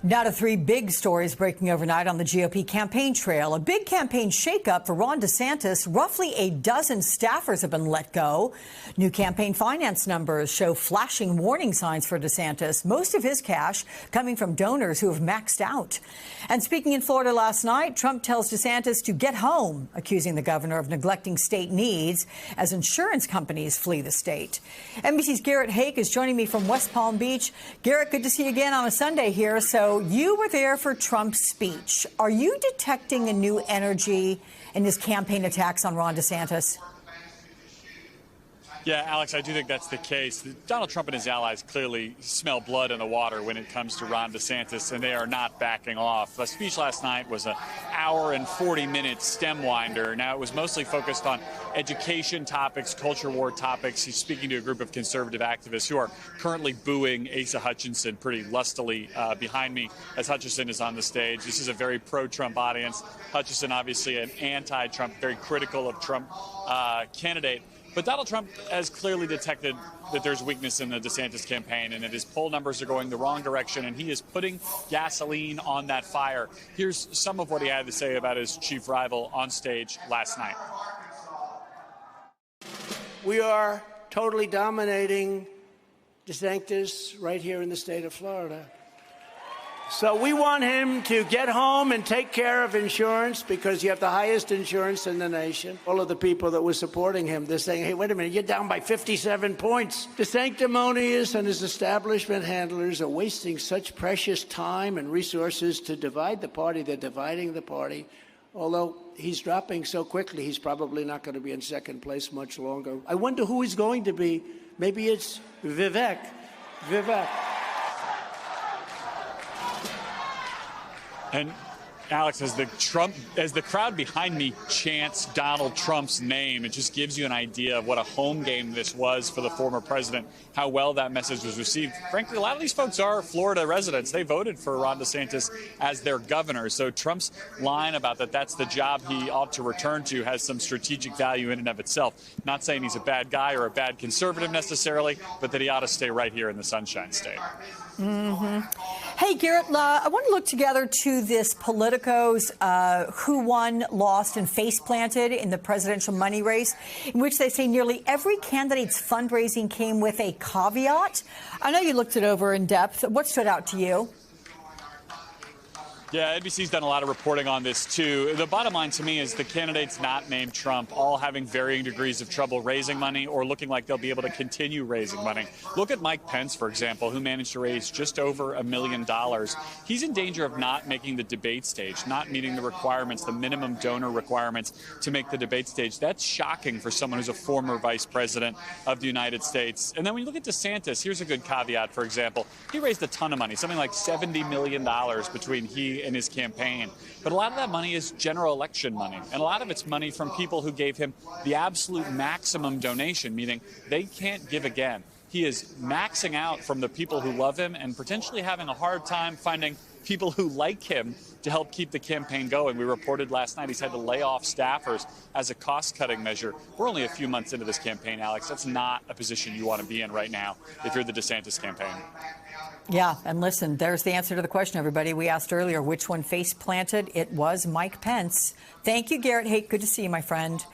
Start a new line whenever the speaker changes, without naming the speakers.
Now to three big stories breaking overnight on the GOP campaign trail. A big campaign shakeup for Ron DeSantis. Roughly a dozen staffers have been let go. New campaign finance numbers show flashing warning signs for DeSantis. Most of his cash coming from donors who have maxed out. And speaking in Florida last night, Trump tells DeSantis to get home, accusing the governor of neglecting state needs as insurance companies flee the state. NBC's Garrett Haake is joining me from West Palm Beach. Garrett, good to see you again on a Sunday here. So you were there for Trump's speech. Are you detecting a new energy in his campaign attacks on Ron DeSantis?
Yeah, Alex, I do think that's the case. Donald Trump and his allies clearly smell blood in the water when it comes to Ron DeSantis, and they are not backing off. The speech last night was an hour and 40-minute stem winder. Now, it was mostly focused on education topics, culture war topics. He's speaking to a group of conservative activists who are currently booing Asa Hutchinson pretty lustily behind me as Hutchinson is on the stage. This is a very pro-Trump audience. Hutchinson, obviously an anti-Trump, very critical of Trump candidate. But Donald Trump has clearly detected that there's weakness in the DeSantis campaign and that his poll numbers are going the wrong direction, and he is putting gasoline on that fire. Here's some of what he had to say about his chief rival on stage last night.
We are totally dominating DeSantis right here in the state of Florida. So we want him to get home and take care of insurance because you have the highest insurance in the nation. All of the people that were supporting him, they're saying, hey, wait a minute, you're down by 57 points. The sanctimonious and his establishment handlers are wasting such precious time and resources to divide the party. They're dividing the party. Although he's dropping so quickly, he's probably not going to be in second place much longer. I wonder who he's going to be. Maybe it's Vivek.
And Alex, as the crowd behind me chants Donald Trump's name, it just gives you an idea of what a home game this was for the former president, how well that message was received. Frankly, a lot of these folks are Florida residents. They voted for Ron DeSantis as their governor. So Trump's line about that's the job he ought to return to has some strategic value in and of itself. Not saying he's a bad guy or a bad conservative necessarily, but that he ought to stay right here in the Sunshine State.
Mm-hmm. Hey, Garrett, I want to look together to this Politicos who won, lost, and face-planted in the presidential money race, in which they say nearly every candidate's fundraising came with a caveat. I know you looked it over in depth. What stood out to you?
Yeah, NBC's done a lot of reporting on this, too. The bottom line to me is the candidates not named Trump all having varying degrees of trouble raising money or looking like they'll be able to continue raising money. Look at Mike Pence, for example, who managed to raise just over $1 million. He's in danger of not making the debate stage, not meeting the requirements, the minimum donor requirements to make the debate stage. That's shocking for someone who's a former vice president of the United States. And then when you look at DeSantis, here's a good caveat, for example. He raised a ton of money, something like $70 million between he and his campaign. But a lot of that money is general election money. And a lot of it's money from people who gave him the absolute maximum donation, meaning they can't give again. He is maxing out from the people who love him and potentially having a hard time finding people who like him to help keep the campaign going. We reported last night he's had to lay off staffers as a cost-cutting measure. We're only a few months into this campaign, Alex. That's not a position you want to be in right now if you're the DeSantis campaign.
Yeah, and listen, there's the answer to the question, everybody. We asked earlier which one face planted. It was Mike Pence. Thank you, Garrett Haake. Good to see you, my friend.